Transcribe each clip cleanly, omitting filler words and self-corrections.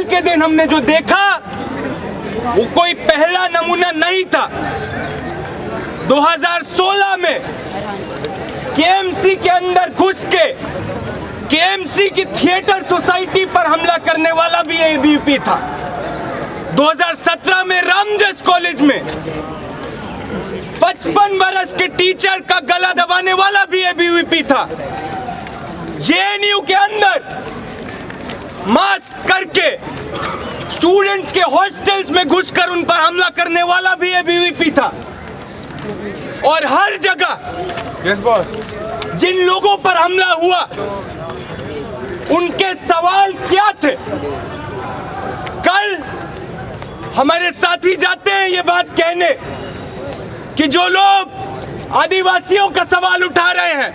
के दिन हमने जो देखा वो कोई पहला नमूना नहीं था। 2016 में केएमसी के अंदर घुस के केएमसी की थिएटर सोसाइटी पर हमला करने वाला भी एबीवीपी था। 2017 में रामजस कॉलेज में 55 बरस के टीचर का गला दबाने वाला भी एबीवीपी था। जेएनयू के अंदर मास्क करके स्टूडेंट्स के हॉस्टल्स में घुसकर उन पर हमला करने वाला भी एबीवीपी था। और हर जगह जिन लोगों पर हमला हुआ उनके सवाल क्या थे? कल हमारे साथी जाते हैं ये बात कहने कि जो लोग आदिवासियों का सवाल उठा रहे हैं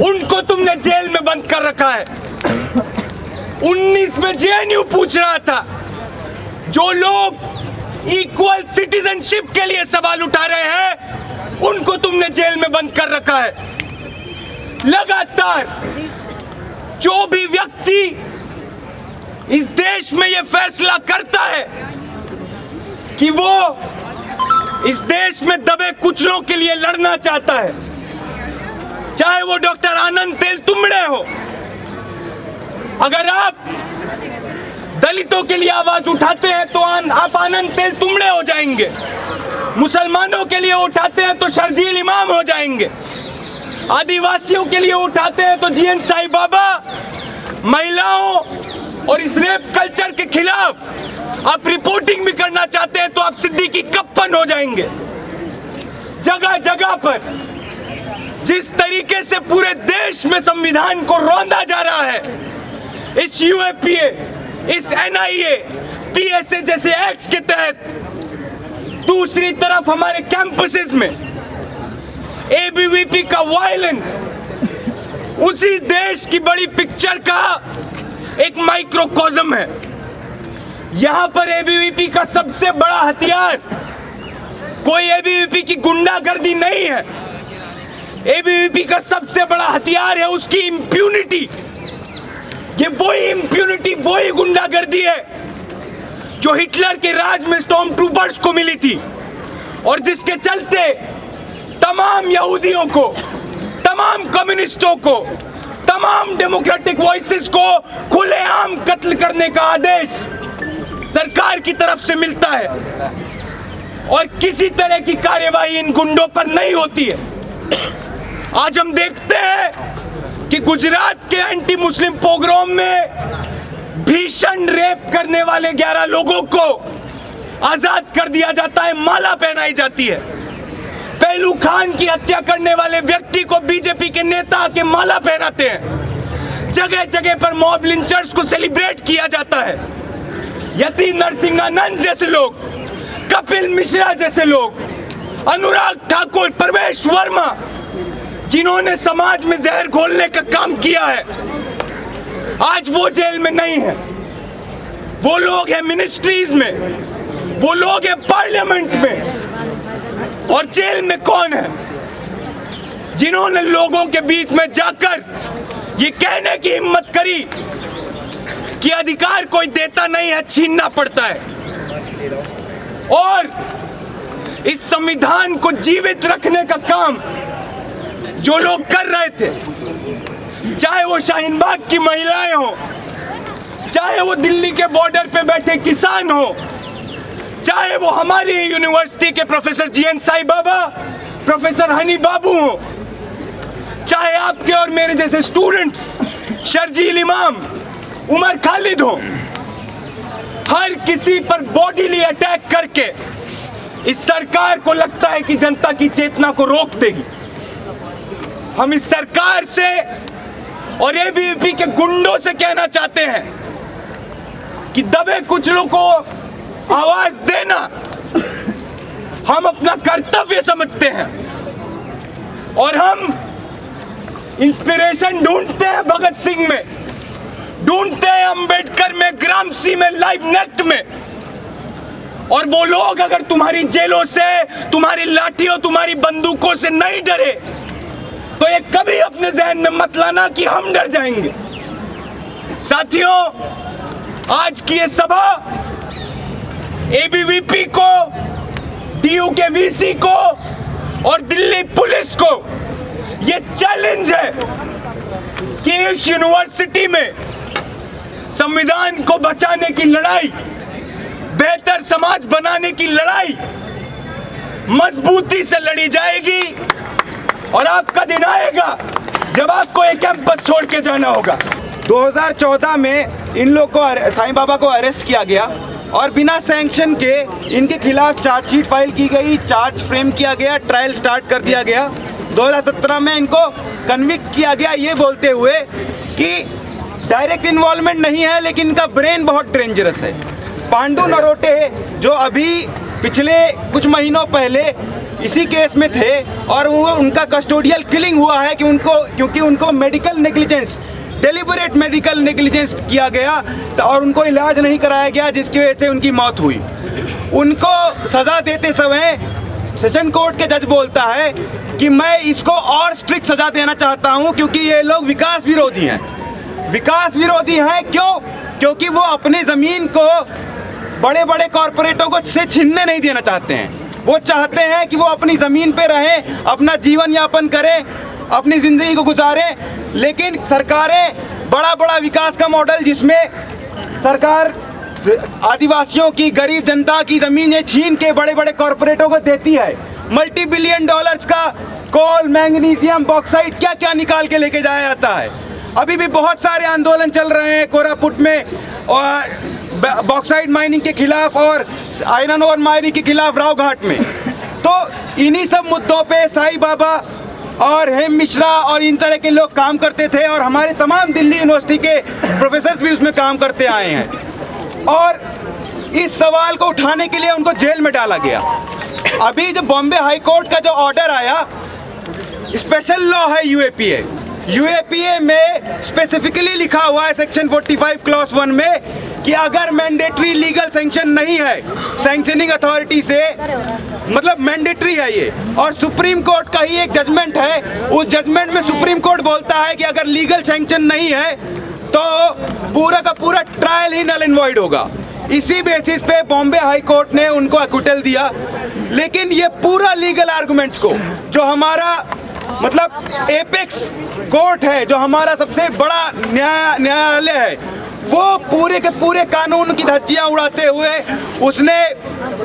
उनको तुमने जेल में बंद कर रखा है। 19 में जेएनयू पूछ रहा था जो लोग इक्वल सिटीजनशिप के लिए सवाल उठा रहे हैं उनको तुमने जेल में बंद कर रखा है। लगातार जो भी व्यक्ति इस देश में यह फैसला करता है कि वो इस देश में दबे कुचलों के लिए लड़ना चाहता है, चाहे वो डॉक्टर आनंद तेलतुंबड़े हो। अगर आप दलितों के लिए आवाज उठाते हैं तो आप आनंद तेलतुंबड़े हो जाएंगे। मुसलमानों के लिए उठाते हैं तो शर्जील इमाम हो जाएंगे। आदिवासियों के लिए उठाते हैं तो जीएन साईं बाबा। महिलाओं और इस रेप कल्चर के खिलाफ आप रिपोर्टिंग भी करना चाहते हैं तो आप सिद्दीकी कप्पन हो जाएंगे। जगह जगह पर जिस तरीके से पूरे देश में संविधान को रौंदा जा रहा है, इस यूएपीए, इस एनआईए, पीएसए जैसे एक्ट्स के तहत, दूसरी तरफ हमारे कैंपसेस में एबीवीपी का वायलेंस उसी देश की बड़ी पिक्चर का एक माइक्रोकॉज्म है। यहां पर एबीवीपी का सबसे बड़ा हथियार कोई एबीवीपी की गुंडागर्दी नहीं है। एबीवीपी का सबसे बड़ा हथियार है उसकी इंप्यूनिटी। ये वही इंप्यूनिटी, वही गुंडागर्दी है जो हिटलर के राज में स्टॉर्म ट्रूपर्स को मिली थी और जिसके चलते तमाम यहूदियों को, तमाम कम्युनिस्टों को, तमाम डेमोक्रेटिक वॉइसेस को खुलेआम कत्ल करने का आदेश सरकार की तरफ से मिलता है और किसी तरह की कार्यवाही इन गुंडों पर नहीं होती है। आज हम देखते हैं कि गुजरात के एंटी मुस्लिम पोग्राम में भीषण रेप करने वाले 11 लोगों को आजाद कर दिया जाता है, माला पहनाई जाती है। पहलू खान की हत्या करने वाले व्यक्ति को बीजेपी के नेता के माला पहनाते हैं। जगह जगह पर मॉब लिंचर्स को सेलिब्रेट किया जाता है। यति नरसिंहानंद जैसे लोग, कपिल मिश्रा जैसे लोग, अनुराग ठाकुर, प्रवेश वर्मा, जिन्होंने समाज में जहर घोलने का काम किया है, आज वो जेल में नहीं है। वो लोग हैं मिनिस्ट्रीज में, वो लोग हैं पार्लियामेंट में। और जेल में कौन है? जिन्होंने लोगों के बीच में जाकर ये कहने की हिम्मत करी कि अधिकार कोई देता नहीं है, छीनना पड़ता है। और इस संविधान को जीवित रखने का काम जो लोग कर रहे थे, चाहे वो शाहीन बाग की महिलाएं हो, चाहे वो दिल्ली के बॉर्डर पे बैठे किसान हो, चाहे वो हमारी यूनिवर्सिटी के professor GN Sai Baba, professor Honey बाबू हो, चाहे आपके और मेरे जैसे स्टूडेंट्स शर्जील इमाम, उमर खालिद हो, हर किसी पर बॉडीली अटैक करके इस सरकार को लगता है कि जनता की चेतना को रोक देगी। हम इस सरकार से और एबीवीपी के गुंडों से कहना चाहते हैं कि दबे कुचलों को आवाज देना हम अपना कर्तव्य समझते हैं और हम इंस्पिरेशन ढूंढते हैं भगत सिंह में, ढूंढते हैं अंबेडकर में, ग्रामसी में, लाइबनेक्ट में। और वो लोग अगर तुम्हारी जेलों से, तुम्हारी लाठियों, तुम्हारी बंदूकों से नहीं डरे तो ये कभी अपने जहन में मत लाना कि हम डर जाएंगे। साथियों, आज की ये सभा एबीवीपी को, डीयू के वीसी को और दिल्ली पुलिस को ये चैलेंज है कि इस यूनिवर्सिटी में संविधान को बचाने की लड़ाई, बेहतर समाज बनाने की लड़ाई मजबूती से लड़ी जाएगी और आपका दिन आएगा जब आपको एक कैंपस छोड़ के जाना होगा। 2014 में इन लोग को, साईं बाबा को अरेस्ट किया गया और बिना सैंक्शन के इनके खिलाफ चार्जशीट फाइल की गई, चार्ज फ्रेम किया गया, ट्रायल स्टार्ट कर दिया गया। 2017 में इनको कन्विक्ट किया गया ये बोलते हुए कि डायरेक्ट इन्वॉल्वमेंट नहीं है लेकिन इनका ब्रेन बहुत डेंजरस है। पांडु नरोटे जो अभी पिछले कुछ महीनों पहले इसी केस में थे और उनका कस्टोडियल किलिंग हुआ है कि क्योंकि उनको medical negligence, deliberate medical negligence किया गया और उनको इलाज नहीं कराया गया जिसकी वजह से उनकी मौत हुई। उनको सज़ा देते समय सेशन कोर्ट के जज बोलता है कि मैं इसको और स्ट्रिक्ट सज़ा देना चाहता हूं क्योंकि ये लोग विकास विरोधी हैं। विकास विरोधी हैं क्यों? क्योंकि वो अपनी ज़मीन को बड़े बड़े कॉरपोरेटों को से छीनने नहीं देना चाहते हैं। वो चाहते हैं कि वो अपनी ज़मीन पे रहें, अपना जीवन यापन करें, अपनी ज़िंदगी को गुजारें। लेकिन सरकारें बड़ा बड़ा विकास का मॉडल जिसमें सरकार आदिवासियों की, गरीब जनता की ज़मीनें छीन के बड़े बड़े कॉरपोरेटों को देती है। मल्टी बिलियन डॉलर्स का कोल, मैग्नीशियम, बॉक्साइट क्या क्या निकाल के लेके जाया जाता है। अभी भी बहुत सारे आंदोलन चल रहे हैं कोरापुट में और बॉक्साइट माइनिंग के खिलाफ और आयरन ओर माइनिंग के खिलाफ राव घाट में। तो इन्हीं सब मुद्दों पे साईं बाबा और हेम मिश्रा और इन तरह के लोग काम करते थे और हमारे तमाम दिल्ली यूनिवर्सिटी के प्रोफेसर भी उसमें काम करते आए हैं और इस सवाल को उठाने के लिए उनको जेल में डाला गया। अभी जब बॉम्बे हाई कोर्ट का जो ऑर्डर आया, स्पेशल लॉ है यूएपीए, यूएपीए में स्पेसिफिकली लिखा हुआ है सेक्शन 45 क्लॉज 1 में कि अगर मैंडेटरी लीगल सैंक्शन नहीं है सैंक्शनिंग अथॉरिटी से, मतलब मैंडेटरी है ये, और सुप्रीम कोर्ट का ही एक जजमेंट है, उस जजमेंट में सुप्रीम कोर्ट बोलता है कि अगर लीगल सैंक्शन नहीं है तो पूरा का पूरा ट्रायल ही नल एंड वॉइड होगा। इसी बेसिस पे बॉम्बे हाई कोर्ट ने उनको एक्विटल दिया। लेकिन ये पूरा लीगल आर्गुमेंट्स को, जो हमारा मतलब एपेक्स कोर्ट है, जो हमारा सबसे बड़ा न्यायालय है, वो पूरे के पूरे कानून की धज्जियां उड़ाते हुए, उसने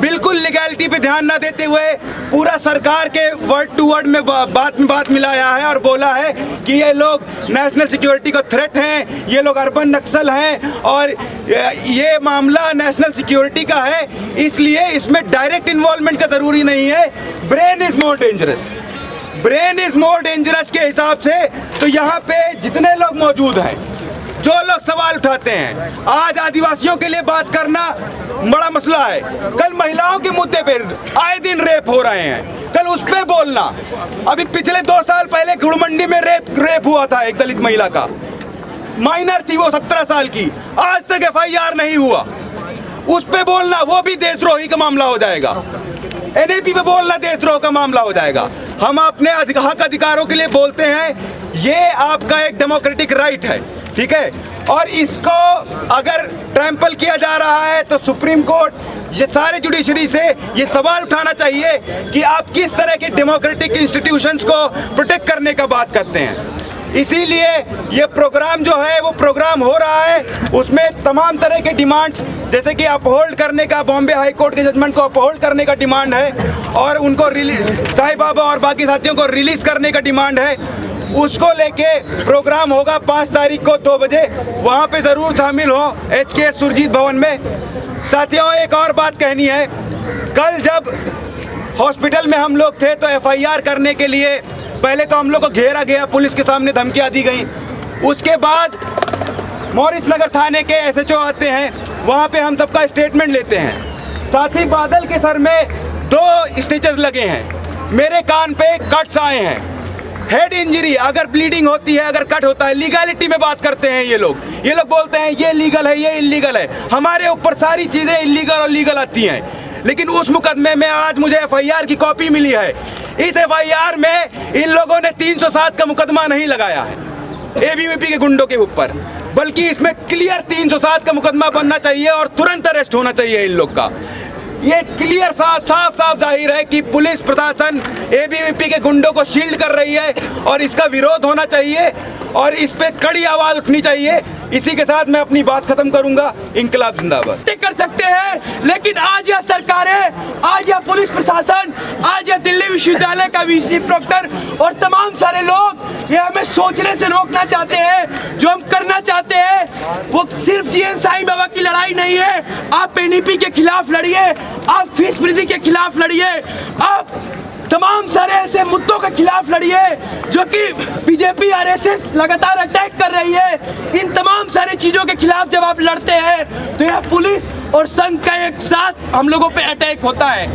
बिल्कुल लीगैलिटी पे ध्यान ना देते हुए पूरा सरकार के वर्ड टू वर्ड में बात मिलाया है और बोला है कि ये लोग नेशनल सिक्योरिटी को थ्रेट हैं, ये लोग अर्बन नक्सल हैं और ये मामला नेशनल सिक्योरिटी का है, इसलिए इसमें डायरेक्ट इन्वॉल्वमेंट का ज़रूरी नहीं है। Brain is more dangerous, brain is more dangerous के हिसाब से तो यहाँ पे जितने लोग मौजूद हैं, जो लोग सवाल उठाते हैं, आज आदिवासियों के लिए बात करना बड़ा मसला है, कल महिलाओं के मुद्दे पे आए दिन रेप हो रहे हैं, कल उस पे बोलना। अभी पिछले 2 साल पहले गुड़मंडी में रेप हुआ था एक दलित महिला का, माइनर थी वो 17 साल की, आज तक FIR नहीं हुआ, उस पे बोलना वो भी देशद्रोही का मामला हो जाएगा। NAP पे बोलना देशद्रोह का मामला हो जाएगा। हम अपने हक अधिकारों के लिए बोलते हैं, ये आपका एक डेमोक्रेटिक राइट है, ठीक है, और इसको अगर ट्रैम्पल किया जा रहा है तो सुप्रीम कोर्ट, ये सारे जुडिशरी से ये सवाल उठाना चाहिए कि आप किस तरह के डेमोक्रेटिक इंस्टीट्यूशंस को प्रोटेक्ट करने का बात करते हैं। इसीलिए ये प्रोग्राम जो है वो प्रोग्राम हो रहा है, उसमें तमाम तरह के डिमांड्स, जैसे कि अपहोल्ड करने का, बॉम्बे हाई कोर्ट के जजमेंट को अपहोल्ड करने का डिमांड है और उनको साईं बाबा और बाकी साथियों को रिलीज करने का डिमांड है। उसको लेके प्रोग्राम होगा 5 तारीख को 2 बजे, वहाँ पे ज़रूर शामिल हो HKS सुरजीत भवन में। साथियों, एक और बात कहनी है, कल जब हॉस्पिटल में हम लोग थे तो FIR करने के लिए पहले तो हम लोग को घेरा गया, पुलिस के सामने धमकियाँ दी गई, उसके बाद मॉरिस नगर थाने के SHO आते हैं, वहाँ पे हम सबका स्टेटमेंट लेते हैं। साथ ही बादल के सर में 2 स्टिचेस लगे हैं, मेरे कान पे कट्स आए हैं, हेड इंजरी, अगर ब्लीडिंग होती है, अगर कट होता है, लीगलिटी में बात करते हैं ये लोग बोलते हैं ये लीगल है, ये इलीगल है। हमारे ऊपर सारी चीज़ें इलीगल और लीगल आती हैं, लेकिन उस मुकदमे में आज मुझे FIR की कॉपी मिली है, इस FIR में इन लोगों ने 307 का मुकदमा नहीं लगाया है ABVP के गुंडों के ऊपर। बल्कि इसमें क्लियर 307 का मुकदमा बनना चाहिए और तुरंत अरेस्ट होना चाहिए इन लोग का। ये क्लियर साफ साफ जाहिर है कि पुलिस प्रशासन एबीवीपी के गुंडों को शील्ड कर रही है और इसका विरोध होना चाहिए और इस पे कड़ी आवाज उठनी चाहिए। इसी के साथ मैं अपनी बात खत्म करूंगा। इंकलाब जिंदाबाद। कर सकते हैं, लेकिन आज यह सरकारें, आज यह पुलिस प्रशासन, आज यह दिल्ली विश्वविद्यालय का वीसी प्रोक्टर और तमाम सारे लोग ये हमें सोचने से रोकना चाहते हैं। जो हम करना चाहते हैं वो सिर्फ जीएन साईं बाबा की लड़ाई नहीं है। आप एनईपी के खिलाफ लड़िए, आप फीस वृद्धि के खिलाफ लड़िए, आप तमाम सारे ऐसे मुद्दों के खिलाफ लड़िए जो कि बीजेपी आरएसएस लगातार अटैक कर रही है। इन तमाम सारी चीजों के खिलाफ जब आप लड़ते हैं तो यह पुलिस और संघ का एक साथ हम लोगों पे अटैक होता है।